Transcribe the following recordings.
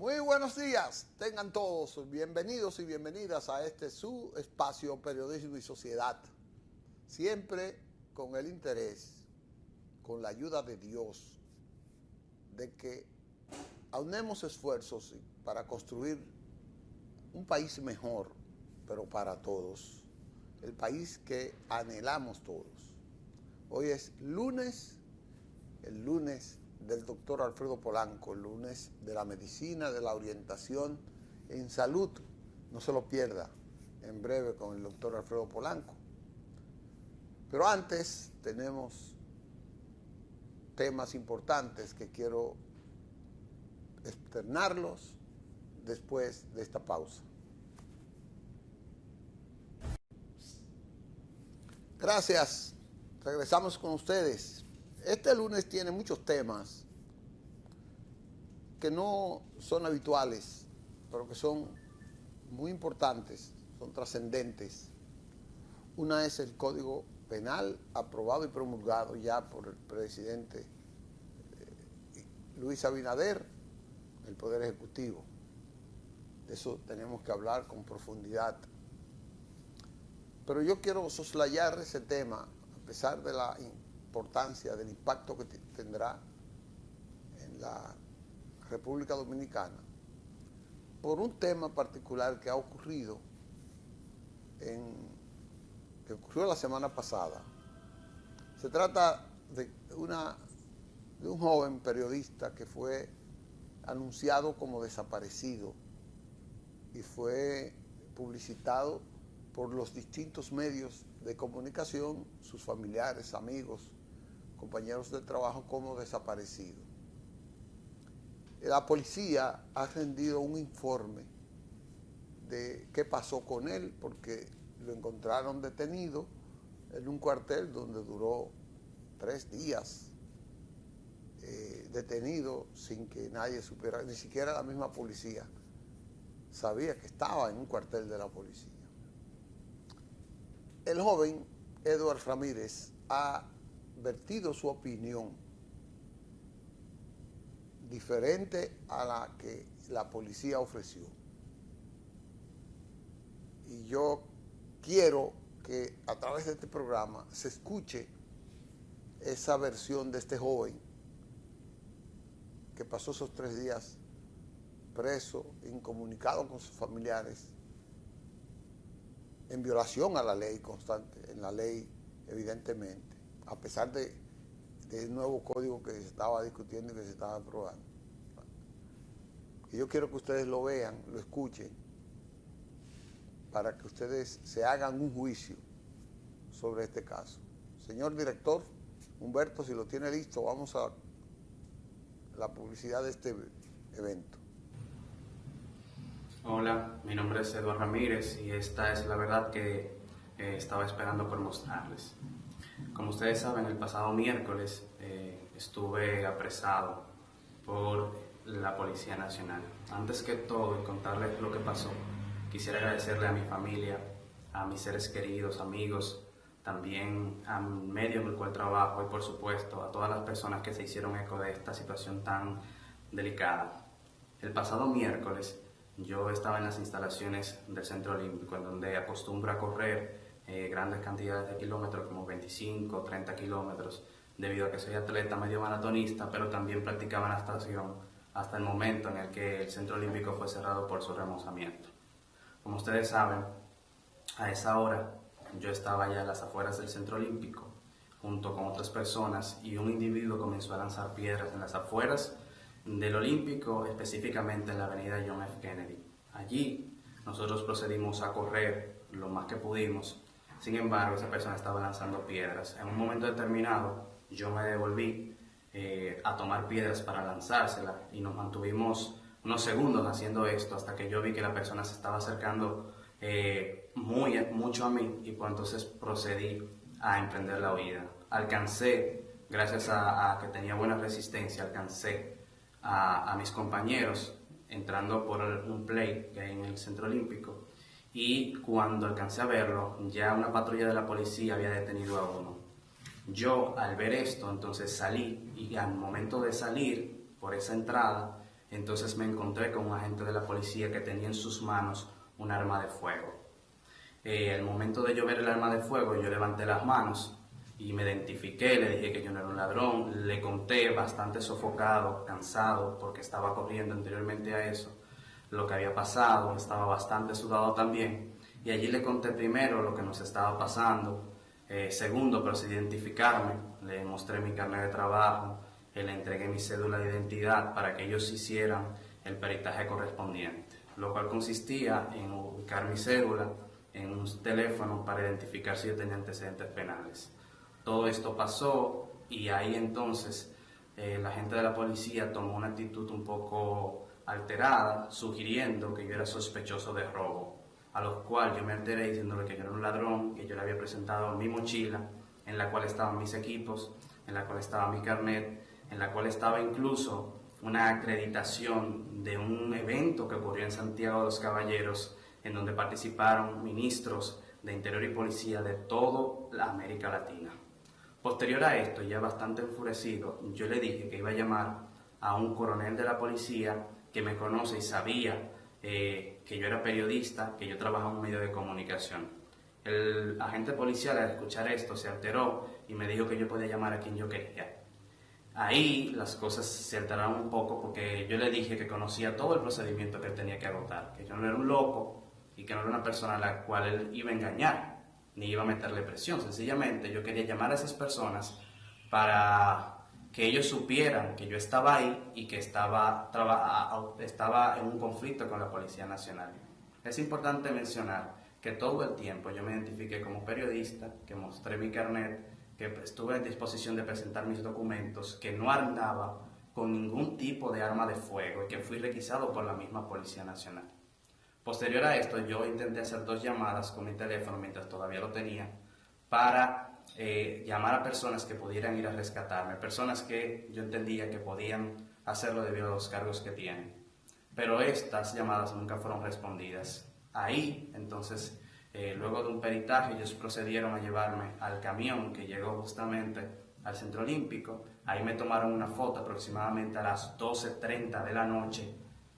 Muy buenos días, tengan todos bienvenidos y bienvenidas a este su espacio Periodismo y Sociedad. Siempre con el interés, con la ayuda de Dios, de que aunemos esfuerzos para construir un país mejor, pero para todos. El país que anhelamos todos. Hoy es lunes, el lunes del doctor Alfredo Polanco, el lunes de la medicina, de la orientación en salud. No se lo pierda, en breve con el doctor Alfredo Polanco. Pero antes tenemos temas importantes que quiero externarlos después de esta pausa. Gracias, regresamos con ustedes. Este lunes tiene muchos temas que no son habituales, pero que son muy importantes, son trascendentes. Una es el Código Penal, aprobado y promulgado ya por el presidente Luis Abinader, el Poder Ejecutivo. De eso tenemos que hablar con profundidad. Pero yo quiero soslayar ese tema, a pesar de la importancia, del impacto que tendrá en la República Dominicana, por un tema particular que ha ocurrido, que ocurrió la semana pasada. Se trata de un joven periodista que fue anunciado como desaparecido y fue publicitado por los distintos medios de comunicación, sus familiares, amigos, compañeros de trabajo, como desaparecido. La policía ha rendido un informe de qué pasó con él, porque lo encontraron detenido en un cuartel donde duró 3 días detenido sin que nadie supiera, ni siquiera la misma policía sabía que estaba en un cuartel de la policía. El joven Edward Ramírez ha vertido su opinión diferente a la que la policía ofreció. Y yo quiero que a través de este programa se escuche esa versión de este joven que pasó esos 3 días preso, incomunicado con sus familiares, en violación a la ley constante, en la ley evidentemente, a pesar del nuevo código que se estaba discutiendo y que se estaba aprobando. Y yo quiero que ustedes lo vean, lo escuchen, para que ustedes se hagan un juicio sobre este caso. Señor director, Humberto, si lo tiene listo, vamos a la publicidad de este evento. Hola, mi nombre es Eduardo Ramírez y esta es la verdad que estaba esperando por mostrarles. Como ustedes saben, el pasado miércoles estuve apresado por la Policía Nacional. Antes que todo, y contarles lo que pasó, quisiera agradecerle a mi familia, a mis seres queridos, amigos, también al medio en el cual trabajo y por supuesto a todas las personas que se hicieron eco de esta situación tan delicada. El pasado miércoles yo estaba en las instalaciones del Centro Olímpico, en donde acostumbro a correr grandes cantidades de kilómetros, como 25 o 30 kilómetros, debido a que soy atleta medio maratonista, pero también practicaba natación hasta el momento en el que el Centro Olímpico fue cerrado por su remozamiento. Como ustedes saben, a esa hora yo estaba ya a las afueras del Centro Olímpico, junto con otras personas, y un individuo comenzó a lanzar piedras en las afueras del Olímpico, específicamente en la avenida John F. Kennedy. Allí nosotros procedimos a correr lo más que pudimos. Sin embargo, esa persona estaba lanzando piedras. En un momento determinado yo me devolví a tomar piedras para lanzárselas y nos mantuvimos unos segundos haciendo esto hasta que yo vi que la persona se estaba acercando mucho a mí, y pues entonces procedí a emprender la huida. Alcancé, gracias a que tenía buena resistencia, alcancé a mis compañeros entrando por un play que hay en el Centro Olímpico, y cuando alcancé a verlo, ya una patrulla de la policía había detenido a uno. Yo, al ver esto, entonces salí, y al momento de salir por esa entrada, Entonces me encontré con un agente de la policía que tenía en sus manos un arma de fuego. Al momento de yo ver el arma de fuego, yo levanté las manos y me identifiqué, le dije que yo no era un ladrón, le conté bastante sofocado, cansado, porque estaba corriendo anteriormente a eso, lo que había pasado, estaba bastante sudado también, y allí le conté primero lo que nos estaba pasando, segundo, procedí a identificarme, le mostré mi carnet de trabajo, le entregué mi cédula de identidad para que ellos hicieran el peritaje correspondiente, lo cual consistía en ubicar mi cédula en un teléfono para identificar si yo tenía antecedentes penales. Todo esto pasó y ahí entonces la gente de la policía tomó una actitud un poco alterada, sugiriendo que yo era sospechoso de robo, a lo cual yo me alteré diciéndole que yo era un ladrón, que yo le había presentado mi mochila, en la cual estaban mis equipos, en la cual estaba mi carnet, en la cual estaba incluso una acreditación de un evento que ocurrió en Santiago de los Caballeros, en donde participaron ministros de Interior y Policía de toda la América Latina. Posterior a esto, ya bastante enfurecido, yo le dije que iba a llamar a un coronel de la policía que me conoce y sabía que yo era periodista, que yo trabajaba en un medio de comunicación. El agente policial, al escuchar esto, se alteró y me dijo que yo podía llamar a quien yo quería. Ahí las cosas se alteraron un poco porque yo le dije que conocía todo el procedimiento que él tenía que agotar, que yo no era un loco y que no era una persona a la cual él iba a engañar, ni iba a meterle presión. Sencillamente yo quería llamar a esas personas para que ellos supieran que yo estaba ahí y que estaba en un conflicto con la Policía Nacional. Es importante mencionar que todo el tiempo yo me identifiqué como periodista, que mostré mi carnet, que estuve en disposición de presentar mis documentos, que no andaba con ningún tipo de arma de fuego y que fui requisado por la misma Policía Nacional. Posterior a esto, yo intenté hacer 2 llamadas con mi teléfono mientras todavía lo tenía para llamar a personas que pudieran ir a rescatarme, personas que yo entendía que podían hacerlo debido a los cargos que tienen. Pero estas llamadas nunca fueron respondidas. Ahí, entonces, luego de un peritaje, ellos procedieron a llevarme al camión que llegó justamente al Centro Olímpico. Ahí me tomaron una foto aproximadamente a las 12:30 de la noche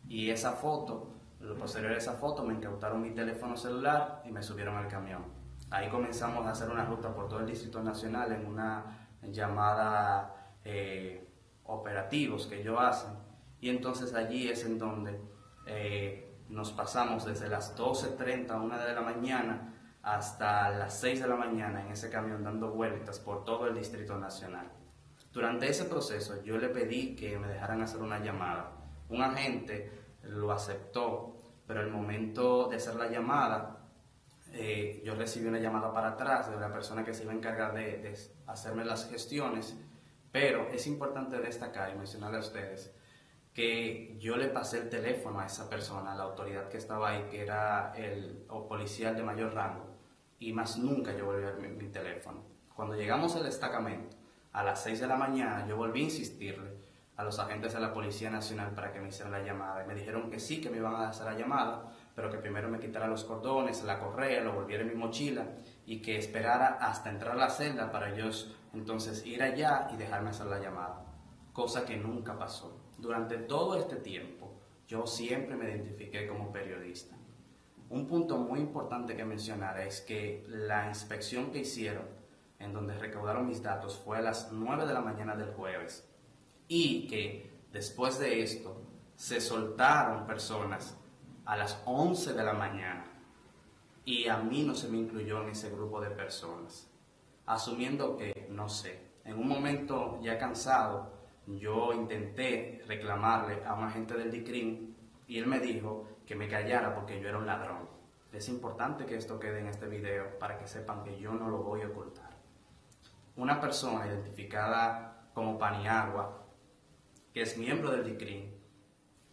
y esa foto, lo posterior a esa foto, me incautaron mi teléfono celular y me subieron al camión. Ahí comenzamos a hacer una ruta por todo el Distrito Nacional en una llamada operativos que ellos hacen, y entonces allí es en donde nos pasamos desde las 12:30, 1 de la mañana, hasta las 6 de la mañana en ese camión dando vueltas por todo el Distrito Nacional. Durante ese proceso yo le pedí que me dejaran hacer una llamada. Un agente lo aceptó, pero al momento de hacer la llamada, yo recibí una llamada para atrás de la persona que se iba a encargar de hacerme las gestiones, pero es importante destacar y mencionarle a ustedes que yo le pasé el teléfono a esa persona, a la autoridad que estaba ahí, que era el policial de mayor rango, y más nunca yo volví a ver mi teléfono. Cuando llegamos al destacamento, a las 6 de la mañana, yo volví a insistirle a los agentes de la Policía Nacional para que me hicieran la llamada, y me dijeron que sí, que me iban a hacer la llamada, pero que primero me quitara los cordones, la correa, lo volviera en mi mochila, y que esperara hasta entrar a la celda para ellos entonces ir allá y dejarme hacer la llamada, cosa que nunca pasó. Durante todo este tiempo, yo siempre me identifiqué como periodista. Un punto muy importante que mencionar es que la inspección que hicieron, en donde recaudaron mis datos, fue a las 9 de la mañana del jueves, y que después de esto se soltaron personas a las 11 de la mañana, y a mí no se me incluyó en ese grupo de personas, asumiendo que, no sé, en un momento ya cansado, yo intenté reclamarle a un agente del DICRIM y él me dijo que me callara porque yo era un ladrón. Es importante que esto quede en este video para que sepan que yo no lo voy a ocultar. Una persona identificada como Paniagua, que es miembro del DICRIM,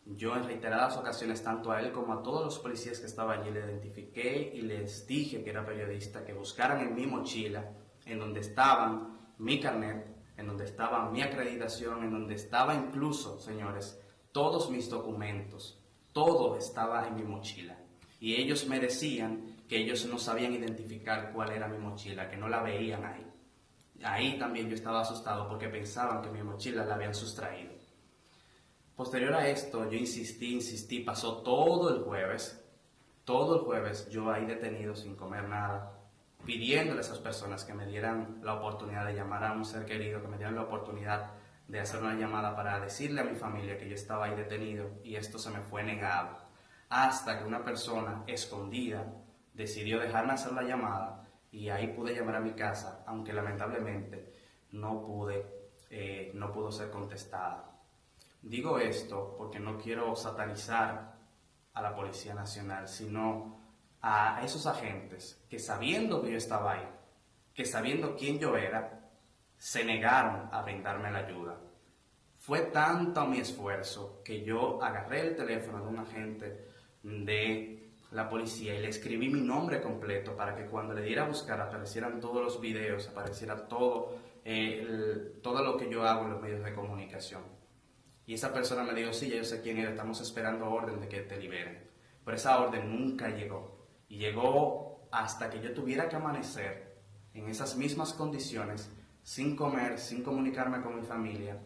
yo en reiteradas ocasiones, tanto a él como a todos los policías que estaban allí, le identifiqué y les dije que era periodista, que buscaran en mi mochila, en donde estaban mi carnet, en donde estaba mi acreditación, en donde estaba incluso, señores, todos mis documentos, todo estaba en mi mochila. Y ellos me decían que ellos no sabían identificar cuál era mi mochila, que no la veían ahí. Ahí también yo estaba asustado porque pensaban que mi mochila la habían sustraído. Posterior a esto, yo insistí, pasó todo el jueves yo ahí detenido sin comer nada, pidiéndole a esas personas que me dieran la oportunidad de llamar a un ser querido, que me dieran la oportunidad de hacer una llamada para decirle a mi familia que yo estaba ahí detenido, y esto se me fue negado, hasta que una persona escondida decidió dejarme hacer la llamada, y ahí pude llamar a mi casa, aunque lamentablemente no pudo ser contestada. Digo esto porque no quiero satanizar a la Policía Nacional, sino a esos agentes que, sabiendo que yo estaba ahí, que sabiendo quién yo era, se negaron a brindarme la ayuda. Fue tanto mi esfuerzo que yo agarré el teléfono de un agente de la policía y le escribí mi nombre completo para que cuando le diera a buscar aparecieran todos los videos, apareciera todo lo que yo hago en los medios de comunicación. Y esa persona me dijo: sí, ya yo sé quién eres, estamos esperando orden de que te liberen. Pero esa orden nunca llegó. Y llegó hasta que yo tuviera que amanecer en esas mismas condiciones, sin comer, sin comunicarme con mi familia,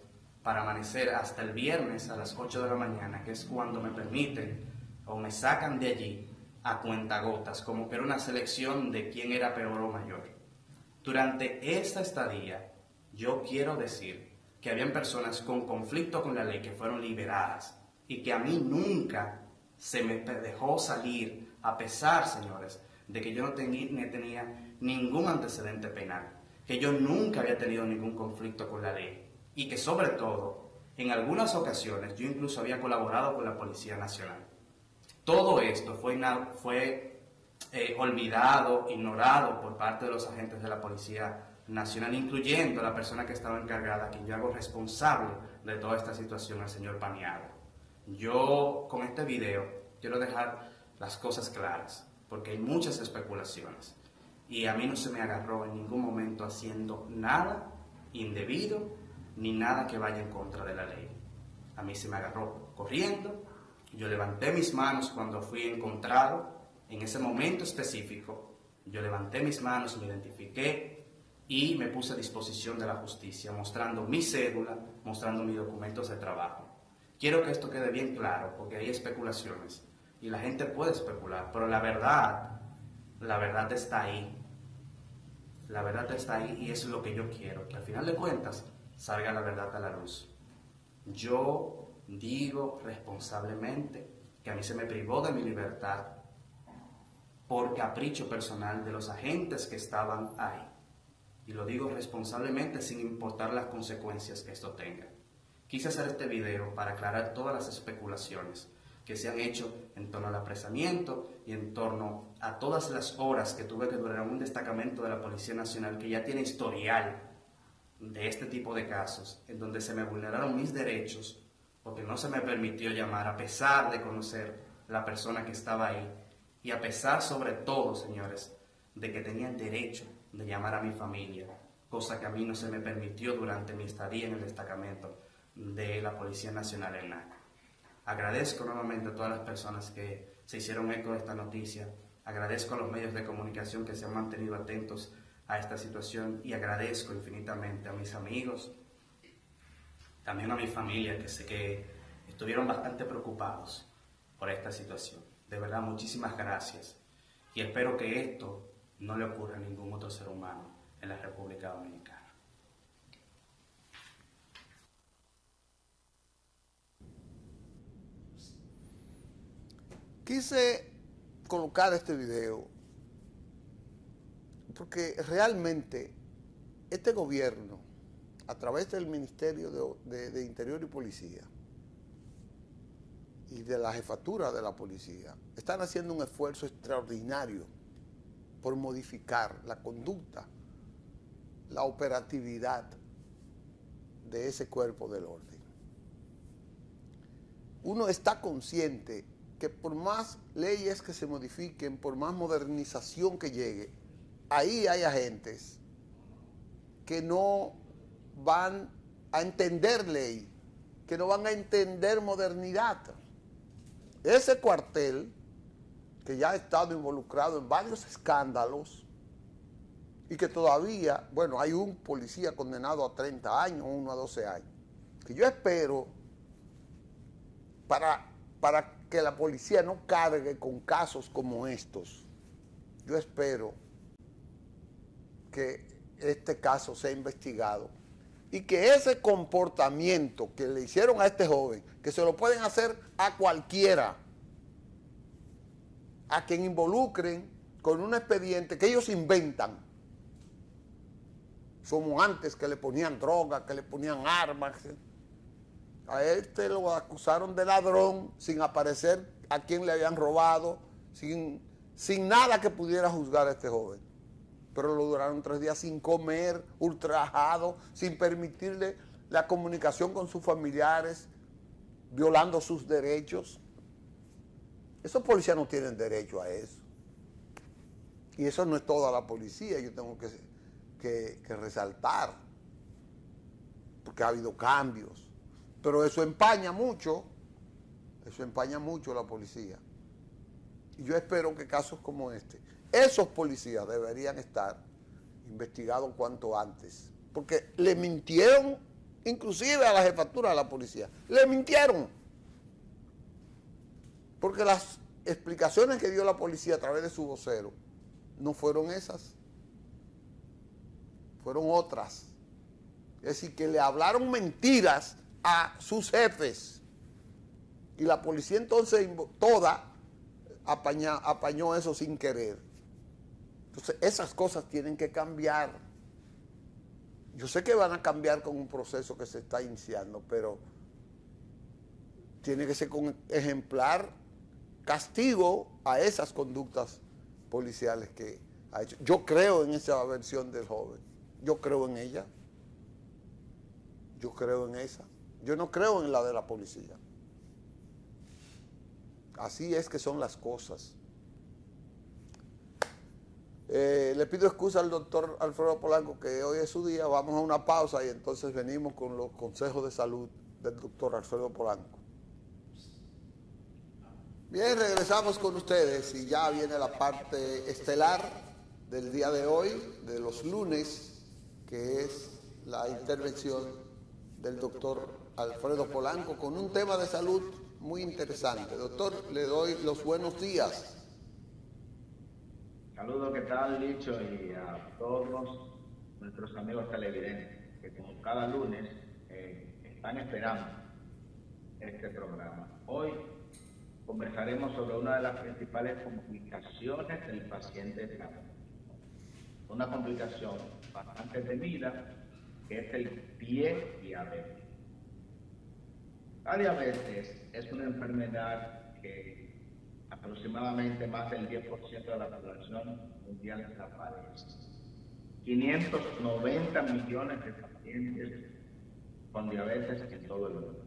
para amanecer hasta el viernes a las 8 de la mañana, que es cuando me permiten o me sacan de allí a cuentagotas, como que era una selección de quién era peor o mayor. Durante esta estadía, yo quiero decir que habían personas con conflicto con la ley que fueron liberadas, y que a mí nunca se me dejó salir, a pesar, señores, de que yo no tenía ningún antecedente penal, que yo nunca había tenido ningún conflicto con la ley, y que sobre todo, en algunas ocasiones, yo incluso había colaborado con la Policía Nacional. Todo esto fue olvidado, ignorado por parte de los agentes de la Policía Nacional, incluyendo a la persona que estaba encargada, que yo hago responsable de toda esta situación, el señor Paniagua. Yo con este video quiero dejar las cosas claras, porque hay muchas especulaciones, y a mí no se me agarró en ningún momento haciendo nada indebido, ni nada que vaya en contra de la ley. A mí se me agarró corriendo, yo levanté mis manos cuando fui encontrado, en ese momento específico, yo levanté mis manos, me identifiqué y me puse a disposición de la justicia, mostrando mi cédula, mostrando mis documentos de trabajo. Quiero que esto quede bien claro, porque hay especulaciones y la gente puede especular, pero la verdad está ahí. La verdad está ahí, y eso es lo que yo quiero, que al final de cuentas salga la verdad a la luz. Yo digo responsablemente que a mí se me privó de mi libertad por capricho personal de los agentes que estaban ahí. Y lo digo responsablemente, sin importar las consecuencias que esto tenga. Quise hacer este video para aclarar todas las especulaciones que se han hecho en torno al apresamiento y en torno a todas las horas que tuve que durar en un destacamento de la Policía Nacional que ya tiene historial de este tipo de casos, en donde se me vulneraron mis derechos porque no se me permitió llamar, a pesar de conocer la persona que estaba ahí, y a pesar, sobre todo, señores, de que tenía el derecho de llamar a mi familia, cosa que a mí no se me permitió durante mi estadía en el destacamento de la Policía Nacional en Naco. Agradezco nuevamente a todas las personas que se hicieron eco de esta noticia, agradezco a los medios de comunicación que se han mantenido atentos a esta situación, y agradezco infinitamente a mis amigos, también a mi familia, que sé que estuvieron bastante preocupados por esta situación. De verdad, muchísimas gracias, y espero que esto no le ocurra a ningún otro ser humano en la República Dominicana. Quise colocar este video porque realmente este gobierno, a través del Ministerio de Interior y Policía y de la jefatura de la policía, están haciendo un esfuerzo extraordinario por modificar la conducta, la operatividad de ese cuerpo del orden. Uno está consciente que por más leyes que se modifiquen, por más modernización que llegue, ahí hay agentes que no van a entender ley, que no van a entender modernidad. Ese cuartel, que ya ha estado involucrado en varios escándalos y que todavía, bueno, hay un policía condenado a 30 años, uno a 12 años, que yo espero para que la policía no cargue con casos como estos, yo espero que este caso sea investigado y que ese comportamiento que le hicieron a este joven, que se lo pueden hacer a cualquiera, a quien involucren con un expediente que ellos inventan, como antes que le ponían droga, que le ponían armas. A este lo acusaron de ladrón sin aparecer a quién le habían robado, sin nada que pudiera juzgar a este joven. Pero lo duraron 3 días sin comer, ultrajado, sin permitirle la comunicación con sus familiares, violando sus derechos. Esos policías no tienen derecho a eso. Y eso no es toda la policía, yo tengo que resaltar, porque ha habido cambios. Pero eso empaña mucho la policía. Y yo espero que casos como este, esos policías deberían estar investigados cuanto antes. Porque le mintieron inclusive a la jefatura de la policía. Le mintieron. Porque las explicaciones que dio la policía a través de su vocero no fueron esas. Fueron otras. Es decir, que le hablaron mentiras a sus jefes. Y la policía entonces toda apañó eso sin querer. Entonces esas cosas tienen que cambiar. Yo sé que van a cambiar con un proceso que se está iniciando, pero tiene que ser con ejemplar castigo a esas conductas policiales que ha hecho. Yo creo en esa versión del joven. Yo creo en ella. Yo creo en esa. Yo no creo en la de la policía. Así es que son las cosas. Le pido excusa al doctor Alfredo Polanco que hoy es su día. Vamos a una pausa y entonces venimos con los consejos de salud del doctor Alfredo Polanco. Bien, regresamos con ustedes y ya viene la parte estelar del día de hoy, de los lunes, que es la intervención del doctor Alfredo Polanco con un tema de salud muy interesante. Doctor, le doy los buenos días. Saludos, ¿qué tal, Licho? Y a todos nuestros amigos televidentes que como cada lunes están esperando este programa. Hoy conversaremos sobre una de las principales complicaciones del paciente diabético. Una complicación bastante temida que es el pie diabético. La diabetes es una enfermedad que aproximadamente más del 10% de la población mundial la padece. 590 millones de pacientes con diabetes en todo el mundo.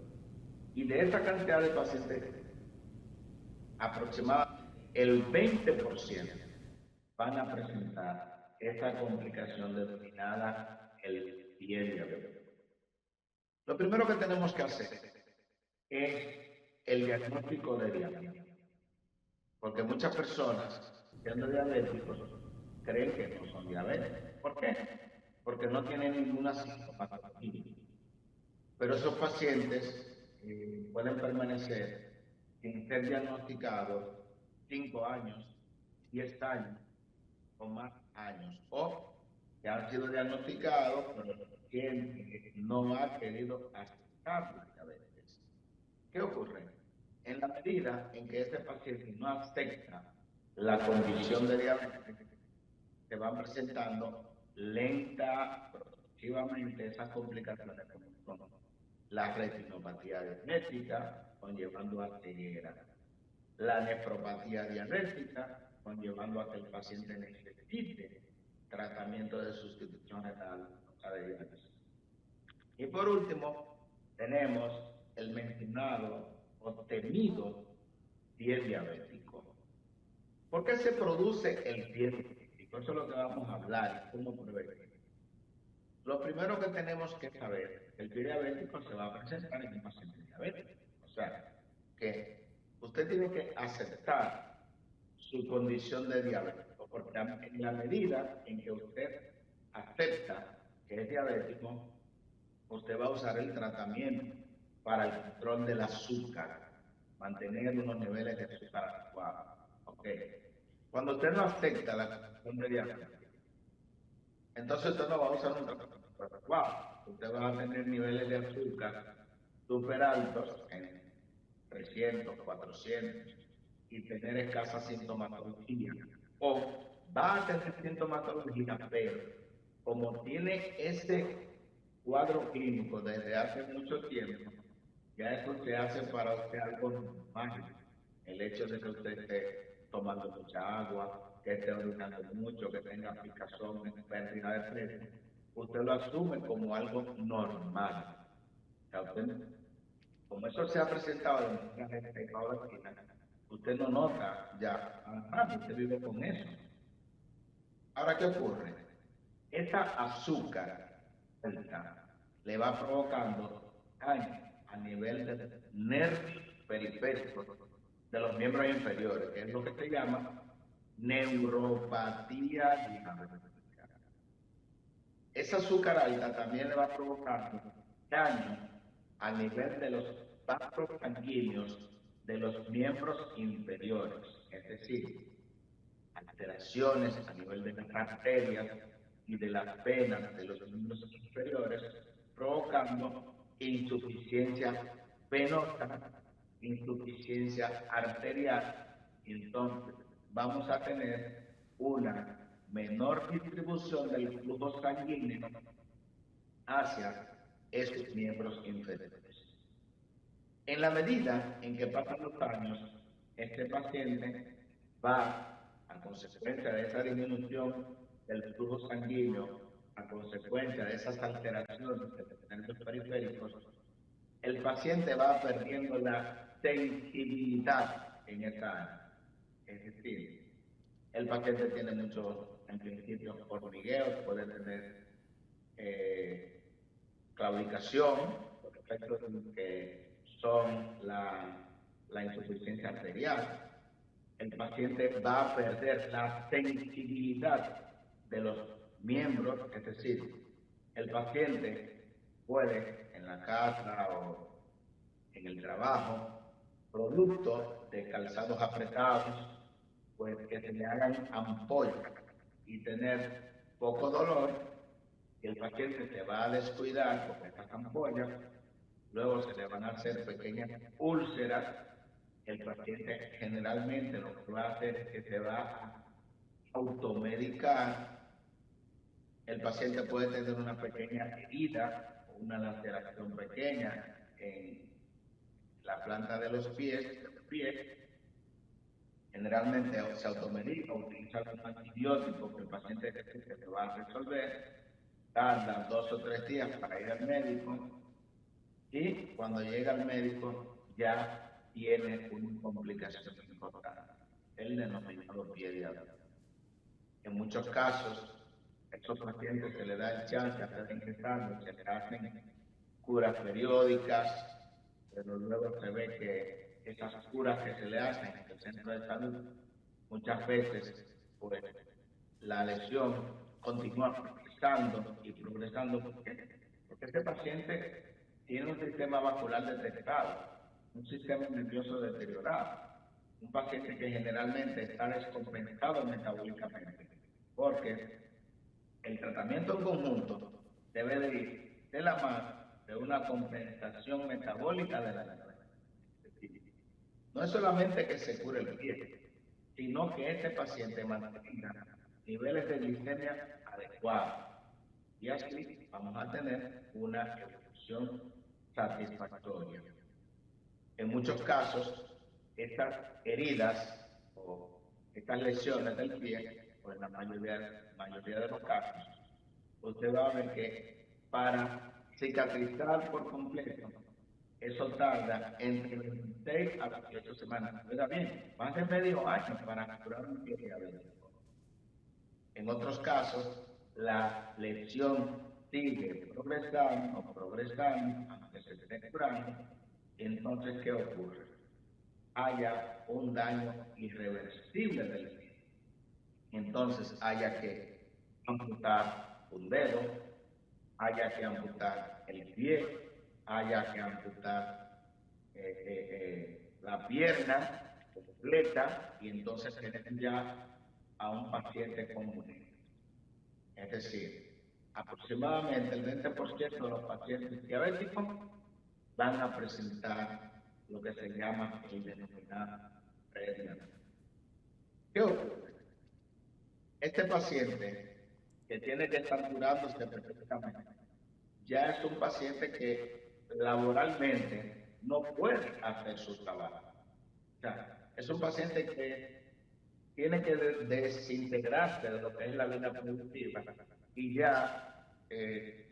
Y de esta cantidad de pacientes, aproximadamente el 20% van a presentar esta complicación denominada el pie diabético. Lo primero que tenemos que hacer es el diagnóstico de diabetes. Porque muchas personas, siendo diabéticos, creen que no son diabéticos. ¿Por qué? Porque no tienen ninguna sintomatología. Pero esos pacientes pueden permanecer sin ser diagnosticados 5 años, 10 años o más años. O que han sido diagnosticados, pero el paciente no ha querido aceptar la diabetes. ¿Qué ocurre? En la medida en que este paciente no acepta la condición de diabetes, se van presentando lenta, progresivamente esas complicaciones como la retinopatía diabética, conllevando a ceguera, la nefropatía diabética, conllevando a que el paciente necesite tratamiento de sustitución renal a la diálisis. Y por último, tenemos el mencionado o temido pie diabético. ¿Por qué se produce el pie diabético? Eso es lo que vamos a hablar, cómo prevenir. Lo primero que tenemos que saber, el pie diabético se va a presentar en un paciente diabético. O sea, que usted tiene que aceptar su condición de diabético, porque en la medida en que usted acepta que es diabético, usted va a usar el tratamiento para el control del azúcar mantener unos niveles de azúcar adecuados. Ok. Cuando usted no acepta la costumbre de azúcar, entonces usted no va a usar un tratamiento adecuado. Usted va a tener niveles de azúcar súper altos en 300, 400 y tener escasa sintomatología. O va a tener sintomatología, pero como tiene ese cuadro clínico desde hace mucho tiempo, ya eso se hace para usted algo mágico. El hecho de que usted esté tomando mucha agua, que esté orinando mucho, que tenga picazón, pérdida de peso, usted lo asume como algo normal. O sea, usted, como eso se ha presentado en una gente paulatina, usted no nota ya, usted vive con eso. Ahora, ¿qué ocurre? Esta azúcar alta le va provocando daño a nivel de nervios periféricos de los miembros inferiores, que es lo que se llama neuropatía diabética. Esa azúcar alta también le va provocando daño a nivel de los vasos sanguíneos de los miembros inferiores, es decir, alteraciones a nivel de las arterias y de las venas de los miembros inferiores, provocando insuficiencia venosa, insuficiencia arterial, y entonces vamos a tener una menor distribución del flujo sanguíneo hacia esos miembros inferiores. En la medida en que pasan los años, este paciente va, a consecuencia de esa disminución del flujo sanguíneo, a consecuencia de esas alteraciones de los nervios periféricos, el paciente va perdiendo la sensibilidad en esa área. Es decir, el paciente tiene mucho, en principio, hormigueos, puede tener claudicación, por efectos que son la insuficiencia arterial. El paciente va a perder la sensibilidad de los miembros, es decir, el paciente puede en la casa o en el trabajo, producto de calzados apretados, pues que se le hagan ampollas y tener poco dolor, y el paciente se va a descuidar con estas ampollas, luego se le van a hacer pequeñas úlceras. El paciente generalmente lo que va a hacer es que se va a automedicar. El paciente puede tener una pequeña herida o una laceración pequeña en la planta de los pies. Generalmente se automedica o utiliza un antibiótico que el paciente se va a resolver. Tarda 2 o 3 días para ir al médico y cuando llega al médico ya tiene una complicación importante, el denominado pie diabético. En muchos casos, a estos pacientes se les da el chance de ingresar, se les hacen curas periódicas, pero luego se ve que esas curas que se le hacen en el centro de salud, muchas veces, pues, la lesión continúa progresando y progresando. Porque este paciente tiene un sistema vascular detectado, un sistema nervioso deteriorado, un paciente que generalmente está descompensado metabólicamente, porque el tratamiento en conjunto debe de ir de la mano de una compensación metabólica de la diabetes. No es solamente que se cure el pie, sino que este paciente mantenga niveles de glicemia adecuados, y así vamos a tener una evolución satisfactoria. En muchos casos, estas heridas o estas lesiones del pie, o en la mayoría de los casos, usted va a ver que para cicatrizar por completo, eso tarda entre 26 a 28 semanas. Oiga bien, más de medio año para curar un pie diabético. En otros casos, la lesión sigue progresando, aunque se esté curando. Entonces, ¿qué ocurre? Haya un daño irreversible del pie. Entonces, haya que amputar un dedo, haya que amputar el pie, haya que amputar la pierna completa y entonces tenemos ya a un paciente común. Es decir, aproximadamente el 20% de los pacientes diabéticos van a presentar lo que se llama el denominado prediabetes. ¿Qué ocurre? Este paciente que tiene que estar curándose perfectamente ya es un paciente que laboralmente no puede hacer su trabajo. O sea, es un paciente que tiene que desintegrarse de lo que es la vida productiva y ya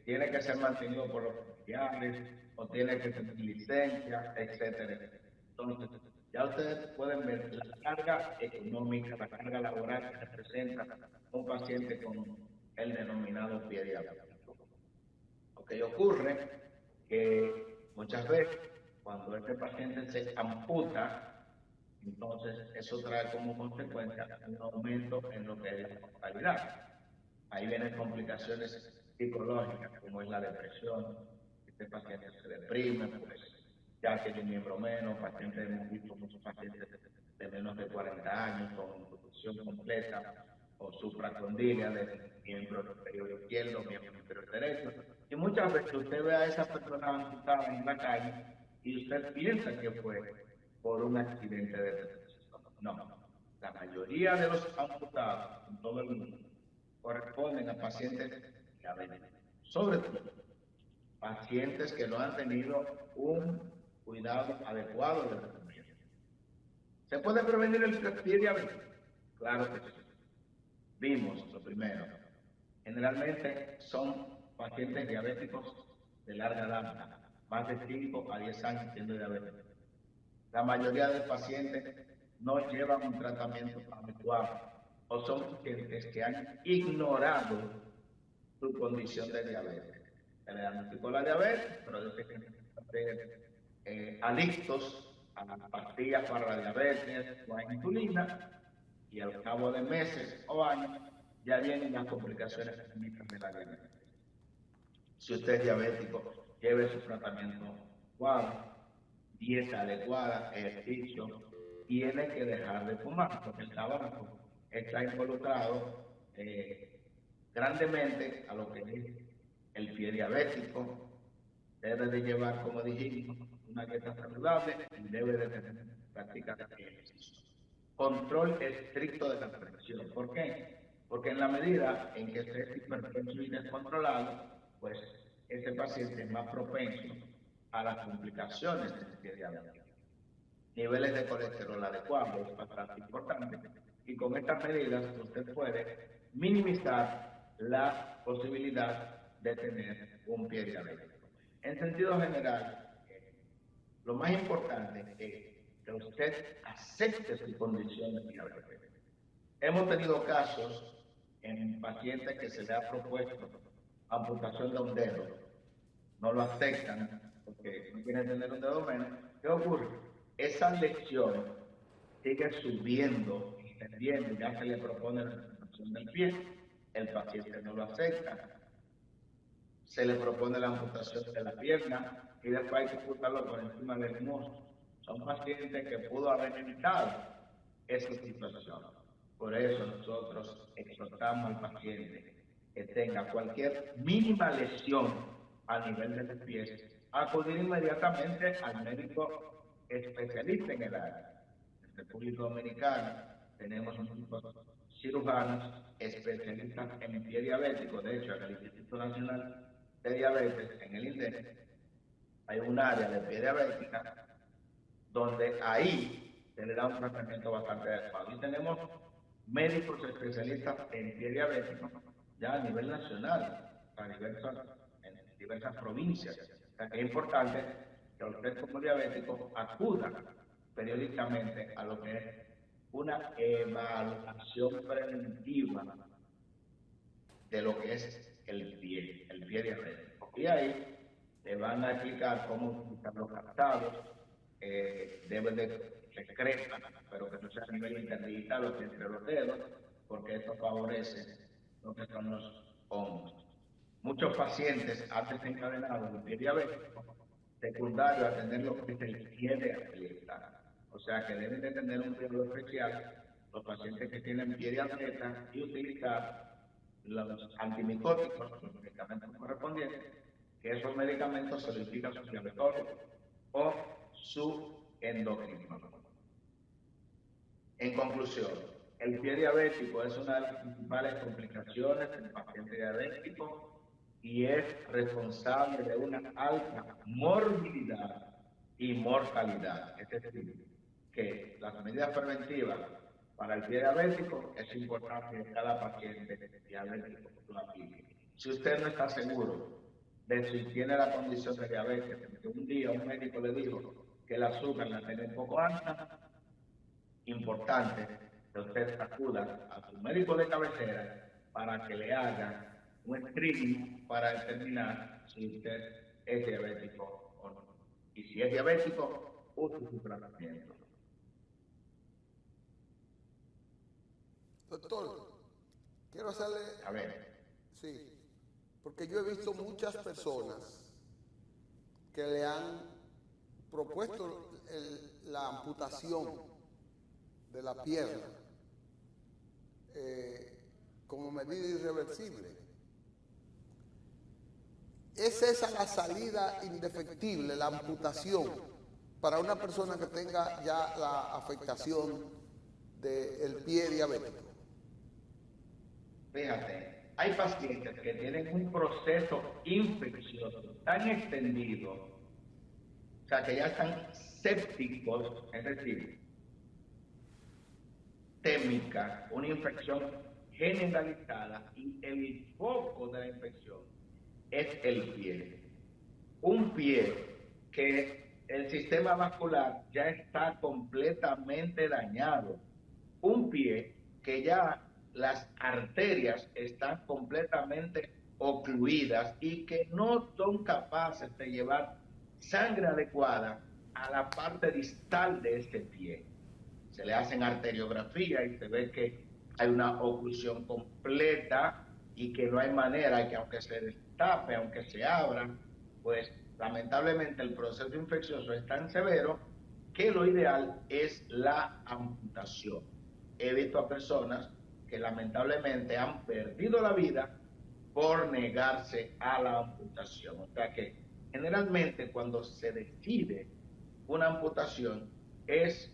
tiene que ser mantenido por los familiares o tiene que tener licencia, etcétera. Entonces, ya ustedes pueden ver la carga económica, la carga laboral que representa un paciente con el denominado pie diabético. Lo que ocurre que muchas veces cuando este paciente se amputa, entonces eso trae como consecuencia un aumento en lo que es la mortalidad. Ahí vienen complicaciones psicológicas como es la depresión. Este paciente se deprime, pues ya tiene un miembro menos. Pacientes, hemos visto muchos pacientes de menos de 40 años con intubación completa o supracondilia del miembro inferior izquierdo, miembro inferior derecho. Y muchas veces usted ve a esas personas amputadas en la calle y usted piensa que fue por un accidente de tránsito. No, la mayoría de los amputados en todo el mundo corresponden a pacientes diabéticos, sobre todo pacientes que no han tenido un cuidado adecuado de la comida. ¿Se puede prevenir el pie diabético? Claro que sí. Vimos lo primero. Generalmente son pacientes diabéticos de larga data, más de 5 a 10 años siendo diabéticos. La mayoría de pacientes no llevan un tratamiento adecuado o son pacientes que han ignorado su condición de diabetes. Se le diagnosticó la diabetes, pero dice que ser adictos a las pastillas para la diabetes o a insulina, y al cabo de meses o años ya vienen las complicaciones clínicas de la diabetes. Si usted es diabético, lleve su tratamiento adecuado, dieta adecuada, ejercicio, tiene que dejar de fumar, porque el tabaco está involucrado grandemente a lo que es el pie diabético. Debe de llevar, como dijimos, una dieta saludable y debe de tener prácticas de ejercicio. Control estricto de la presión. ¿Por qué? Porque en la medida en que esté hipertenso y descontrolado, pues ese paciente es más propenso a las complicaciones del pie diabético. Niveles de colesterol adecuados es bastante importante, y con estas medidas usted puede minimizar la posibilidad de tener un pie diabético. En sentido general, lo más importante es que usted acepte su condición de diabetes. Hemos tenido casos en pacientes que se le ha propuesto amputación de un dedo, no lo aceptan porque no quieren tener un dedo menos. ¿Qué ocurre? Esa lesión sigue subiendo, extendiendo, ya se le propone la amputación del pie, el paciente no lo acepta, se le propone la amputación de la pierna y después hay que amputarlo por encima del muslo. Son pacientes que pudo haber evitado esa situación. Por eso nosotros exhortamos al paciente que tenga cualquier mínima lesión a nivel de los pies, acudir inmediatamente al médico especialista en el área. En República Dominicana tenemos muchos cirujanos especialistas en pie diabético. De hecho, en el Instituto Nacional de Diabetes, en el INDE, hay un área de pie diabética donde ahí se le da un tratamiento bastante adecuado. Y tenemos médicos especialistas en pie diabético ya a nivel nacional, en diversas provincias. O sea que es importante que usted como diabético acuda periódicamente a lo que es una evaluación preventiva de lo que es el pie diabético. Y ahí le van a explicar cómo utilizar los captados, debe de secreta, pero que no sea a nivel interdigital o entre los dedos, porque esto favorece lo que son los hongos. Muchos pacientes han desencadenado el pie diabético secundario a tener lo que es el pie de atleta. O sea que deben de tener un cuidado especial los pacientes que tienen pie de atleta y utilizar los antimicóticos, los medicamentos correspondientes, que esos medicamentos se los indica su diabetólogo o su endocrinólogo. En conclusión, el pie diabético es una de las principales complicaciones del paciente diabético y es responsable de una alta morbilidad y mortalidad. Es decir, que las medidas preventivas para el pie diabético es importante que cada paciente diabético lo aplique. Si usted no está seguro de si tiene la condición de diabetes, porque un día un médico le dijo que el azúcar la tiene un poco alta, importante que usted acuda a su médico de cabecera para que le haga un screening para determinar si usted es diabético o no. Y si es diabético, use su tratamiento. Doctor, quiero hacerle... A ver. Sí, porque yo he visto muchas personas que le han propuesto la amputación de la pierna como medida irreversible. ¿Es esa la salida indefectible, la amputación, para una persona que tenga ya la afectación del pie diabético? Fíjate, hay pacientes que tienen un proceso infeccioso tan extendido, o sea, que ya están sépticos, es decir, témica, una infección generalizada, y el foco de la infección es el pie. Un pie que el sistema vascular ya está completamente dañado. Un pie que ya las arterias están completamente ocluidas y que no son capaces de llevar sangre adecuada a la parte distal de este pie. Se le hacen arteriografía y se ve que hay una oclusión completa y que no hay manera, que aunque se destape, aunque se abra, pues lamentablemente el proceso infeccioso es tan severo que lo ideal es la amputación. He visto a personas que lamentablemente han perdido la vida por negarse a la amputación. O sea que generalmente cuando se decide una amputación es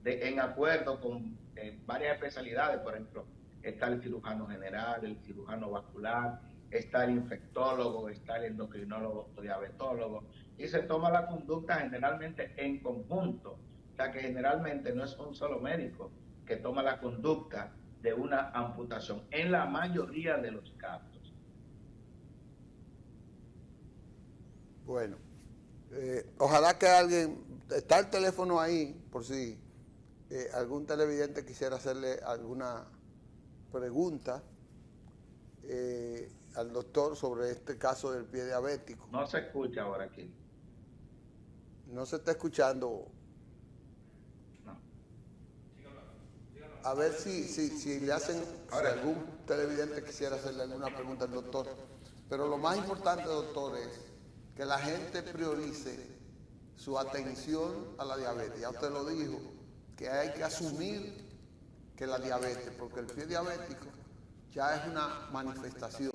en acuerdo con varias especialidades. Por ejemplo, está el cirujano general, el cirujano vascular, está el infectólogo, está el endocrinólogo o diabetólogo, y se toma la conducta generalmente en conjunto. O sea que generalmente no es un solo médico que toma la conducta de una amputación en la mayoría de los casos. Bueno, ojalá que alguien, está el teléfono ahí, por si algún televidente quisiera hacerle alguna pregunta al doctor sobre este caso del pie diabético. No se escucha ahora aquí. No se está escuchando. No. A ver si le hacen, si algún televidente quisiera hacerle alguna pregunta al doctor. Pero lo más importante, doctor, es que la gente priorice su atención a la diabetes. Ya usted lo dijo, que hay que asumir que la diabetes, porque el pie diabético ya es una manifestación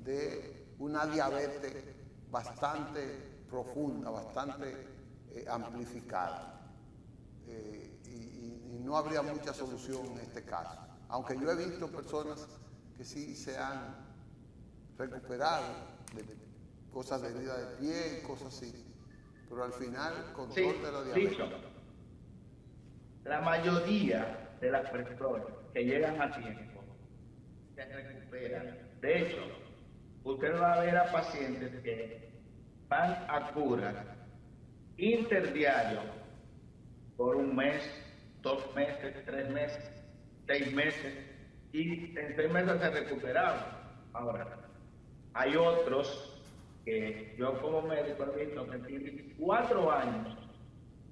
de una diabetes bastante profunda, bastante amplificada. Y no habría mucha solución en este caso. Aunque yo he visto personas que sí se han recuperado de cosas de herida de pie y cosas así. Pero al final, control de la diabetes. Dicho, la mayoría de las personas que llegan a tiempo se recuperan. De hecho, usted va a ver a pacientes que van a cura interdiario por un mes, 2 meses, 3 meses, 6 meses, y en 6 meses se recuperaron. Ahora, hay otros que yo como médico he visto que tienen 4 años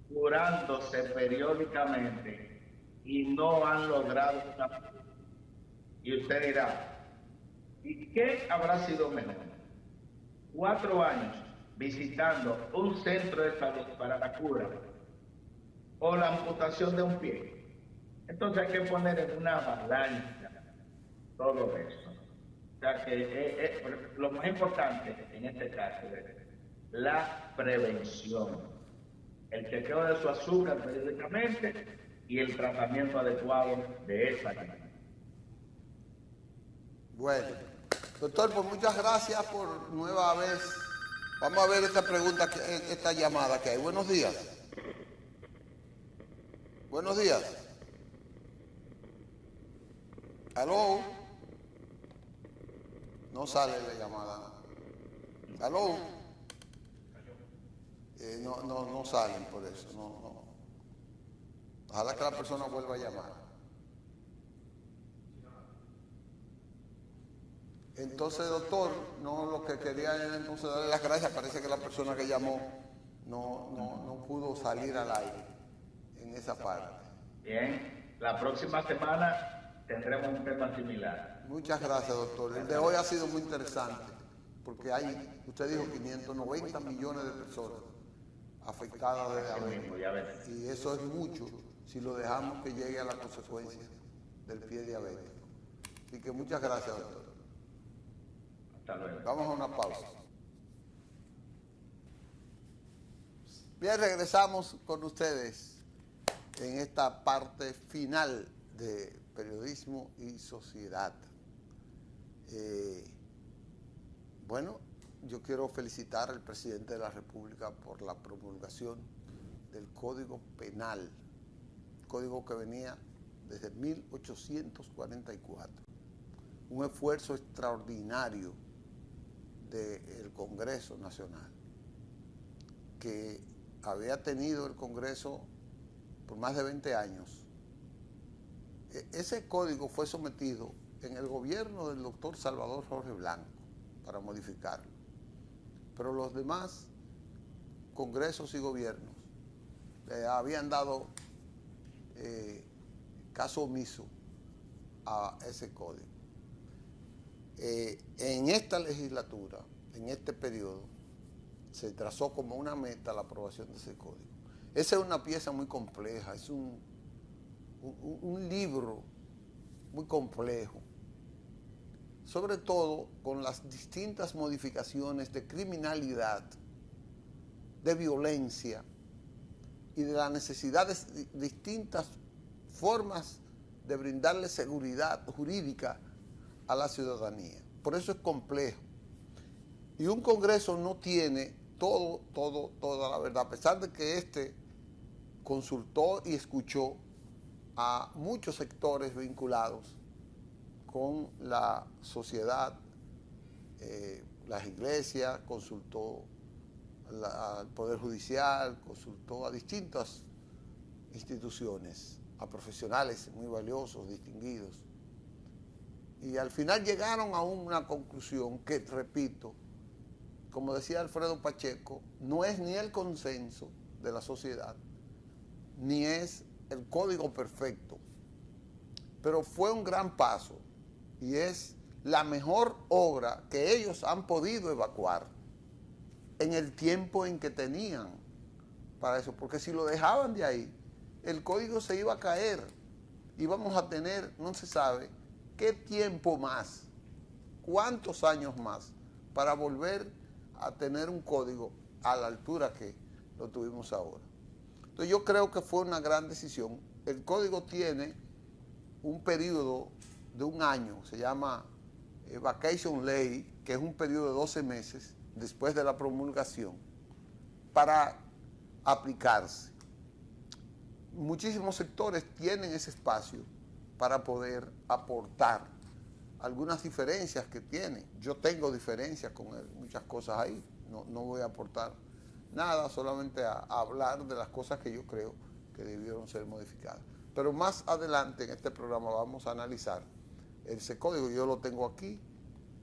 curándose periódicamente y no han logrado una cura. Y usted dirá, ¿y qué habrá sido mejor? 4 años visitando un centro de salud para la cura o la amputación de un pie. Entonces hay que poner en una balanza todo eso. O sea que lo más importante en este caso es la prevención, el chequeo de su azúcar periódicamente y el tratamiento adecuado de esa enfermedad. Bueno, doctor, pues muchas gracias por nueva vez. Vamos a ver esta pregunta, esta llamada que hay. Buenos días. Buenos días. ¿Aló? No sale la llamada. ¿Aló? No salen por eso. No. Ojalá que la persona vuelva a llamar. Entonces, doctor, no, lo que quería era entonces darle las gracias. Parece que la persona que llamó no pudo salir al aire en esa parte. Bien, la próxima semana tendremos un tema similar. Muchas gracias, doctor. El de hoy ha sido muy interesante, porque usted dijo 590 millones de personas afectadas de diabetes. Y eso es mucho si lo dejamos que llegue a las consecuencias del pie diabético. Así que muchas gracias, doctor. Hasta luego. Vamos a una pausa. Bien, regresamos con ustedes en esta parte final de Periodismo y Sociedad. Bueno, yo quiero felicitar al presidente de la República por la promulgación del Código Penal, código que venía desde 1844. Un esfuerzo extraordinario del Congreso Nacional, que había tenido el Congreso por más de 20 años. Ese código fue sometido en el gobierno del doctor Salvador Jorge Blanco para modificarlo, pero los demás congresos y gobiernos habían dado caso omiso a ese código. En esta legislatura, en este periodo, se trazó como una meta la aprobación de ese código. Esa es una pieza muy compleja, es un libro muy complejo, sobre todo con las distintas modificaciones de criminalidad, de violencia y de las necesidades de distintas formas de brindarle seguridad jurídica a la ciudadanía. Por eso es complejo. Y un Congreso no tiene toda la verdad, a pesar de que consultó y escuchó a muchos sectores vinculados con la sociedad, las iglesias, consultó al Poder Judicial, consultó a distintas instituciones, a profesionales muy valiosos, distinguidos. Y al final llegaron a una conclusión que, repito, como decía Alfredo Pacheco, no es ni el consenso de la sociedad, ni es el código perfecto, pero fue un gran paso y es la mejor obra que ellos han podido evacuar en el tiempo en que tenían para eso, porque si lo dejaban de ahí, el código se iba a caer y vamos a tener, no se sabe, qué tiempo más, cuántos años más para volver a tener un código a la altura que lo tuvimos ahora. Entonces yo creo que fue una gran decisión. El código tiene un periodo de un año, se llama Vacation Ley, que es un periodo de 12 meses después de la promulgación, para aplicarse. Muchísimos sectores tienen ese espacio para poder aportar algunas diferencias que tiene. Yo tengo diferencias con él, muchas cosas ahí. No voy a aportar nada, solamente a hablar de las cosas que yo creo que debieron ser modificadas. Pero más adelante en este programa vamos a analizar ese código. Yo lo tengo aquí,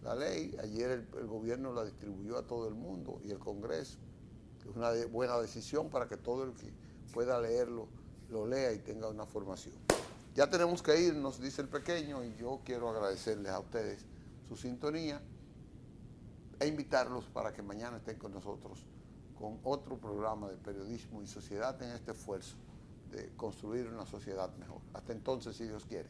la ley. Ayer el gobierno la distribuyó a todo el mundo y el Congreso. Es una buena decisión para que todo el que pueda leerlo lo lea y tenga una formación. Ya tenemos que irnos, dice el pequeño, y yo quiero agradecerles a ustedes su sintonía e invitarlos para que mañana estén con nosotros con otro programa de periodismo y sociedad en este esfuerzo de construir una sociedad mejor. Hasta entonces, si Dios quiere.